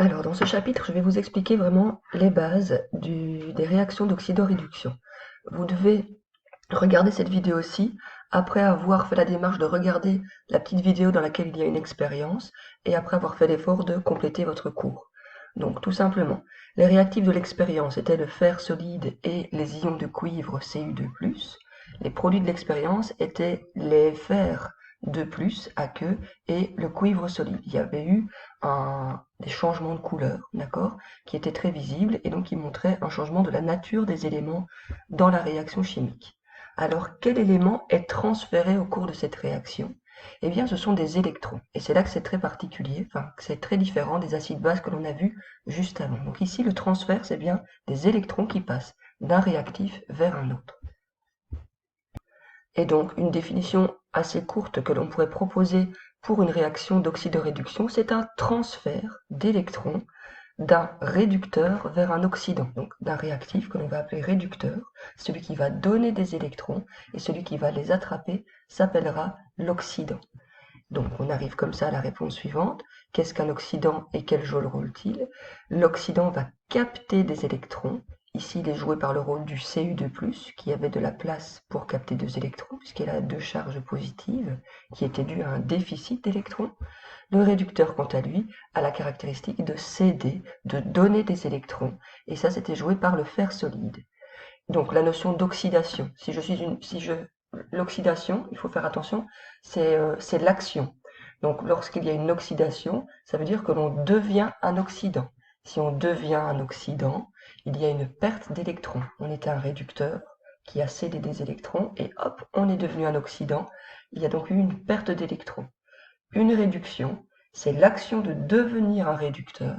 Alors, dans ce chapitre, je vais vous expliquer vraiment les bases des réactions d'oxydoréduction. Vous devez regarder cette vidéo-ci après avoir fait la démarche de regarder la petite vidéo dans laquelle il y a une expérience et après avoir fait l'effort de compléter votre cours. Donc, tout simplement, les réactifs de l'expérience étaient le fer solide et les ions de cuivre Cu2+. Les produits de l'expérience étaient les fers 2+ aqueux et le cuivre solide. Il y avait eu des changements de couleur, d'accord, qui étaient très visibles et donc qui montraient un changement de la nature des éléments dans la réaction chimique. Alors, quel élément est transféré au cours de cette réaction? Eh bien, ce sont des électrons. Et c'est là que c'est très particulier, enfin, que c'est très différent des acides bases que l'on a vus juste avant. Donc ici, le transfert, c'est bien des électrons qui passent d'un réactif vers un autre. Et donc, une définition assez courte que l'on pourrait proposer pour une réaction d'oxydoréduction, c'est un transfert d'électrons d'un réducteur vers un oxydant, donc d'un réactif que l'on va appeler réducteur. Celui qui va donner des électrons et celui qui va les attraper s'appellera l'oxydant. Donc on arrive comme ça à la réponse suivante. Qu'est-ce qu'un oxydant et quel rôle joue-t-il? L'oxydant va capter des électrons. Ici, il est joué par le rôle du Cu2+, qui avait de la place pour capter 2 électrons, puisqu'il a 2 charges positives, qui étaient dues à un déficit d'électrons. Le réducteur, quant à lui, a la caractéristique de céder, de donner des électrons, et ça, c'était joué par le fer solide. Donc la notion d'oxydation, l'oxydation, il faut faire attention, c'est l'action. Donc lorsqu'il y a une oxydation, ça veut dire que l'on devient un oxydant. Si on devient un oxydant, il y a une perte d'électrons. On était un réducteur qui a cédé des électrons et hop, on est devenu un oxydant. Il y a donc eu une perte d'électrons. Une réduction, c'est l'action de devenir un réducteur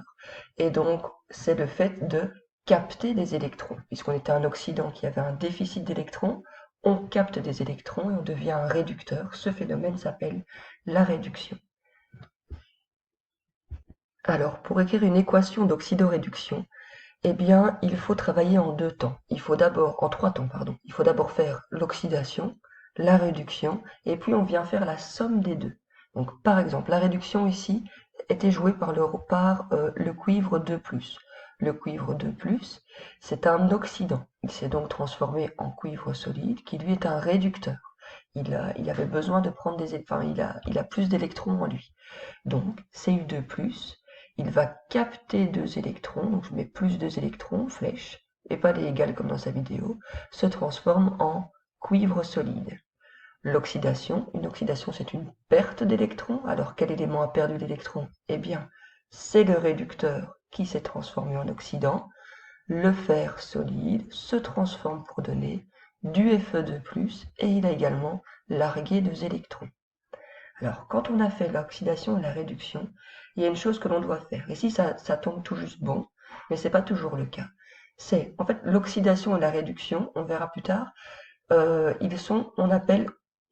et donc c'est le fait de capter des électrons. Puisqu'on était un oxydant qui avait un déficit d'électrons, on capte des électrons et on devient un réducteur. Ce phénomène s'appelle la réduction. Alors, pour écrire une équation d'oxydoréduction, eh bien, il faut travailler en 2 temps. En 3 temps, pardon. Il faut d'abord faire l'oxydation, la réduction, et puis on vient faire la somme des deux. Donc, par exemple, la réduction ici était jouée par le cuivre 2+. Le cuivre 2+, c'est un oxydant. Il s'est donc transformé en cuivre solide, qui lui est un réducteur. Il avait besoin de prendre il a plus d'électrons en lui. Donc, Cu2+, il va capter 2 électrons, donc je mets plus 2 électrons, flèche, et pas les égales comme dans sa vidéo, se transforme en cuivre solide. L'oxydation, une oxydation c'est une perte d'électrons, alors quel élément a perdu l'électron? Eh bien, c'est le réducteur qui s'est transformé en oxydant. Le fer solide se transforme pour donner du Fe2+, et il a également largué 2 électrons. Alors, quand on a fait l'oxydation et la réduction, il y a une chose que l'on doit faire. Ici, ça tombe tout juste bon, mais ce n'est pas toujours le cas. C'est, en fait, l'oxydation et la réduction, on verra plus tard, ils sont, on appelle,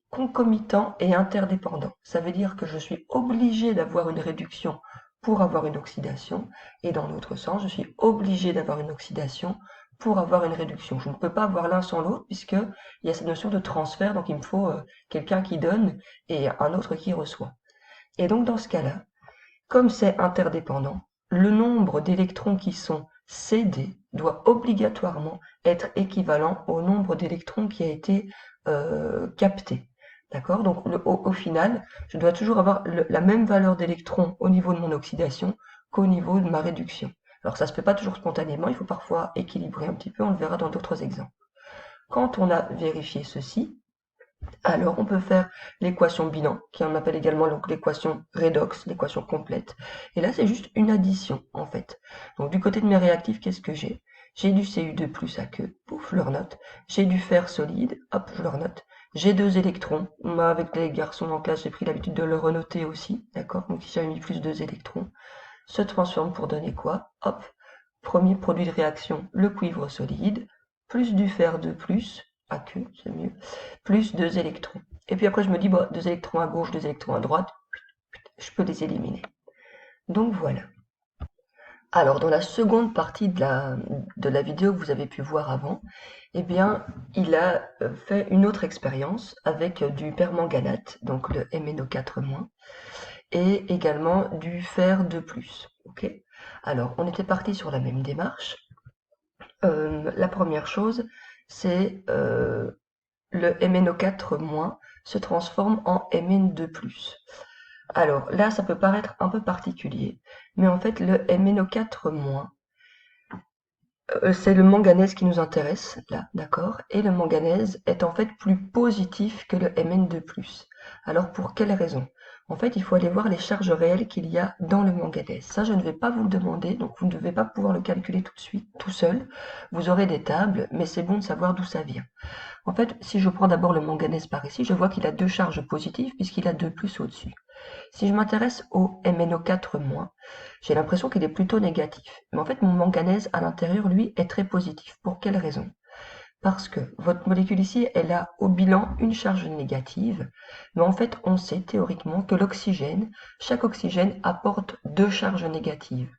concomitants et interdépendants. Ça veut dire que je suis obligé d'avoir une réduction pour avoir une oxydation, et dans l'autre sens, je suis obligé d'avoir une oxydation pour avoir une réduction. Je ne peux pas avoir l'un sans l'autre, puisqu'il y a cette notion de transfert, donc il me faut quelqu'un qui donne et un autre qui reçoit. Et donc dans ce cas-là, comme c'est interdépendant, le nombre d'électrons qui sont cédés doit obligatoirement être équivalent au nombre d'électrons qui a été capté. D'accord? Donc au final, je dois toujours avoir la même valeur d'électrons au niveau de mon oxydation qu'au niveau de ma réduction. Alors ça se fait pas toujours spontanément, il faut parfois équilibrer un petit peu, on le verra dans d'autres exemples. Quand on a vérifié ceci, alors on peut faire l'équation bilan, qui on appelle également l'équation redox, l'équation complète. Et là, c'est juste une addition, en fait. Donc du côté de mes réactifs, qu'est-ce que j'ai? J'ai du Cu2+ aqueux, pouf, je leur note. J'ai du fer solide, hop, je leur note. J'ai 2 électrons. Moi, avec les garçons en classe, j'ai pris l'habitude de le renoter aussi, d'accord? Donc ici, j'avais mis plus 2 électrons. Se transforme pour donner quoi? Hop, premier produit de réaction, le cuivre solide, plus du fer 2+, aqueux, c'est mieux, plus 2 électrons. Et puis après, je me dis, bah, 2 électrons à gauche, 2 électrons à droite, je peux les éliminer. Donc voilà. Alors, dans la seconde partie de la vidéo que vous avez pu voir avant, eh bien, il a fait une autre expérience avec du permanganate, donc le MnO4-, et également du fer 2+. Ok? Alors, on était parti sur la même démarche. La première chose, c'est le MnO4- se transforme en Mn2+. Alors là, ça peut paraître un peu particulier, mais en fait, le MnO4-, c'est le manganèse qui nous intéresse, là, d'accord? Et le manganèse est en fait plus positif que le Mn2+. Alors pour quelle raison? En fait, il faut aller voir les charges réelles qu'il y a dans le manganèse. Ça, je ne vais pas vous le demander, donc vous ne devez pas pouvoir le calculer tout de suite, tout seul. Vous aurez des tables, mais c'est bon de savoir d'où ça vient. En fait, si je prends d'abord le manganèse par ici, je vois qu'il a 2 charges positives puisqu'il a 2 plus au-dessus. Si je m'intéresse au MnO4-, j'ai l'impression qu'il est plutôt négatif. Mais en fait, mon manganèse à l'intérieur, lui, est très positif. Pour quelle raison? Parce que votre molécule ici, elle a au bilan une charge négative, mais en fait, on sait théoriquement que l'oxygène, chaque oxygène apporte 2 charges négatives.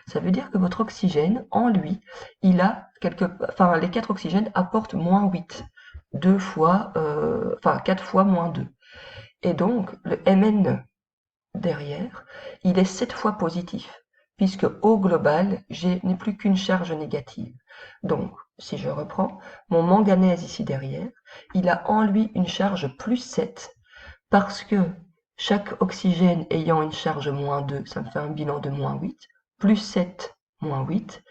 Ça veut dire que votre oxygène, en lui, il a les 4 oxygènes apportent -8. 2 fois, 4 fois -2. Et donc, le Mn derrière, il est 7 fois positif, puisque au global, je n'ai plus qu'une charge négative. Donc, si je reprends, mon manganèse ici derrière, il a en lui une charge +7, parce que chaque oxygène ayant une charge -2, ça me fait un bilan de -8, +7, -8,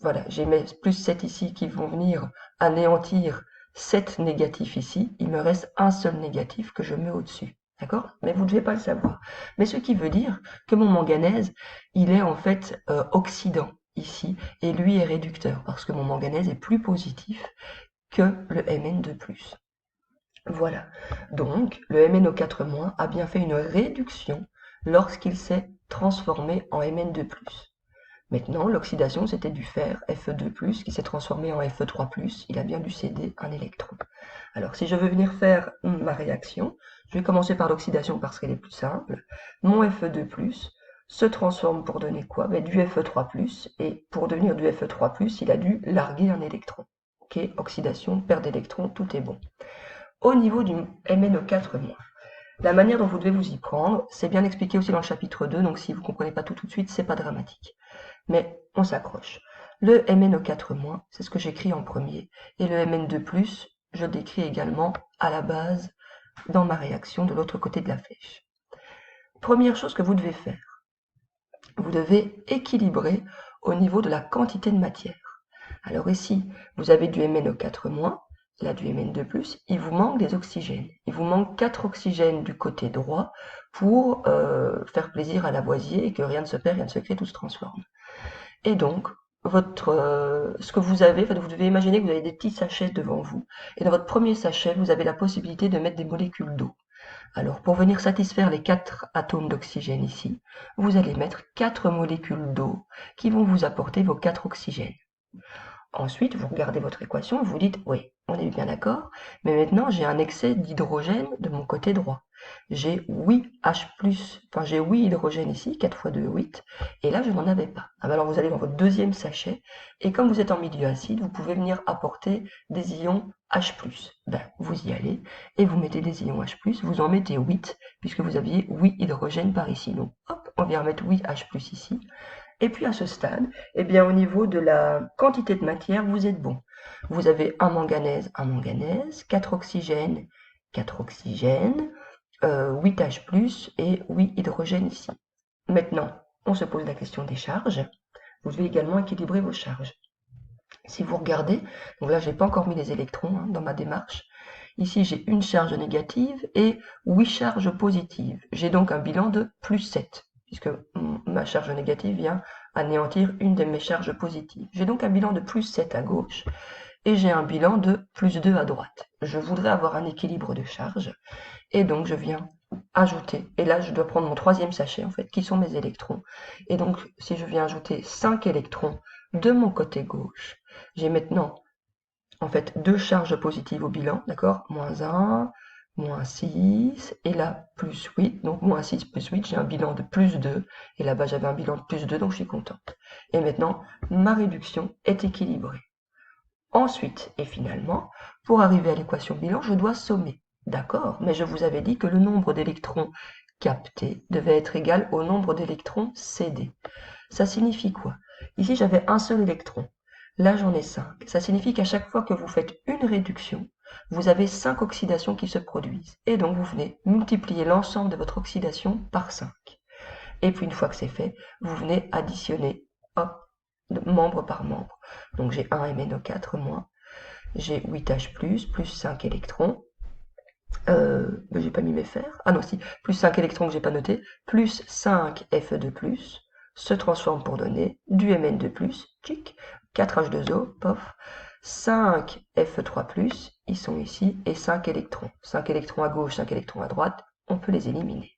voilà, j'ai mes +7 ici qui vont venir anéantir 7 négatifs ici, il me reste un seul négatif que je mets au-dessus. D'accord? Mais vous ne devez pas le savoir. Mais ce qui veut dire que mon manganèse, il est en fait oxydant ici, et lui est réducteur, parce que mon manganèse est plus positif que le Mn2+. Voilà. Donc, le MnO4- a bien fait une réduction lorsqu'il s'est transformé en Mn2+. Maintenant, l'oxydation, c'était du fer, Fe2+, qui s'est transformé en Fe3+, il a bien dû céder un électron. Alors, si je veux venir faire ma réaction, je vais commencer par l'oxydation parce qu'elle est plus simple. Mon Fe2+, se transforme pour donner quoi? Du Fe3+, et pour devenir du Fe3+, il a dû larguer un électron. Ok, oxydation, perte d'électrons, tout est bon. Au niveau du MnO4-, la manière dont vous devez vous y prendre, c'est bien expliqué aussi dans le chapitre 2, donc si vous ne comprenez pas tout de suite, c'est pas dramatique. Mais on s'accroche. Le MnO4-, c'est ce que j'écris en premier, et le Mn2+, je le décris également à la base dans ma réaction de l'autre côté de la flèche. Première chose que vous devez faire, vous devez équilibrer au niveau de la quantité de matière. Alors ici, vous avez du MnO4-, là du Mn2+, il vous manque des oxygènes. Il vous manque 4 oxygènes du côté droit pour faire plaisir à Lavoisier et que rien ne se perd, rien ne se crée, tout se transforme. Et donc, ce que vous avez, vous devez imaginer que vous avez des petits sachets devant vous. Et dans votre premier sachet, vous avez la possibilité de mettre des molécules d'eau. Alors, pour venir satisfaire les 4 atomes d'oxygène ici, vous allez mettre 4 molécules d'eau qui vont vous apporter vos 4 oxygènes. Ensuite, vous regardez votre équation et vous dites, oui, on est bien d'accord, mais maintenant j'ai un excès d'hydrogène de mon côté droit. J'ai 8 j'ai 8 hydrogènes ici, 4 fois 2, 8, et là je n'en avais pas. Alors vous allez dans votre deuxième sachet, et comme vous êtes en milieu acide, vous pouvez venir apporter des ions H+. Vous y allez, et vous mettez des ions H+, vous en mettez 8, puisque vous aviez 8 hydrogènes par ici. Donc hop, on vient remettre 8 H+, ici. Et puis à ce stade, eh bien, au niveau de la quantité de matière, vous êtes bon. Vous avez un manganèse, 4 oxygènes, 4 oxygènes, 8 H+, et 8 hydrogènes ici. Maintenant, on se pose la question des charges. Vous devez également équilibrer vos charges. Si vous regardez, donc là, je n'ai pas encore mis les électrons dans ma démarche. Ici, j'ai une charge négative et 8 charges positives. J'ai donc un bilan de +7, puisque ma charge négative vient anéantir une de mes charges positives. J'ai donc un bilan de +7 à gauche et j'ai un bilan de +2 à droite. Je voudrais avoir un équilibre de charge et donc je viens ajouter, et là je dois prendre mon troisième sachet en fait, qui sont mes électrons. Et donc si je viens ajouter 5 électrons de mon côté gauche, j'ai maintenant en fait 2 charges positives au bilan, d'accord? -1, -6, et là +8, donc -6 +8, j'ai un bilan de +2, et là-bas j'avais un bilan de +2, donc je suis contente. Et maintenant, ma réduction est équilibrée. Ensuite, et finalement, pour arriver à l'équation bilan, je dois sommer. D'accord, mais je vous avais dit que le nombre d'électrons capté devait être égal au nombre d'électrons cédés. Ça signifie quoi? Ici, j'avais un seul électron. Là, j'en ai 5. Ça signifie qu'à chaque fois que vous faites une réduction, vous avez 5 oxydations qui se produisent. Et donc, vous venez multiplier l'ensemble de votre oxydation par 5. Et puis, une fois que c'est fait, vous venez additionner, hop, membre par membre. Donc, j'ai 1 MnO4 moins, j'ai 8H+, plus 5 électrons, j'ai pas mis mes fers. Ah non, si. Plus 5 électrons que j'ai pas noté. Plus 5 Fe2+, se transforme pour donner du Mn2+, tchic. 4H2O, pof. 5 Fe3+, ils sont ici. Et 5 électrons. 5 électrons à gauche, 5 électrons à droite. On peut les éliminer.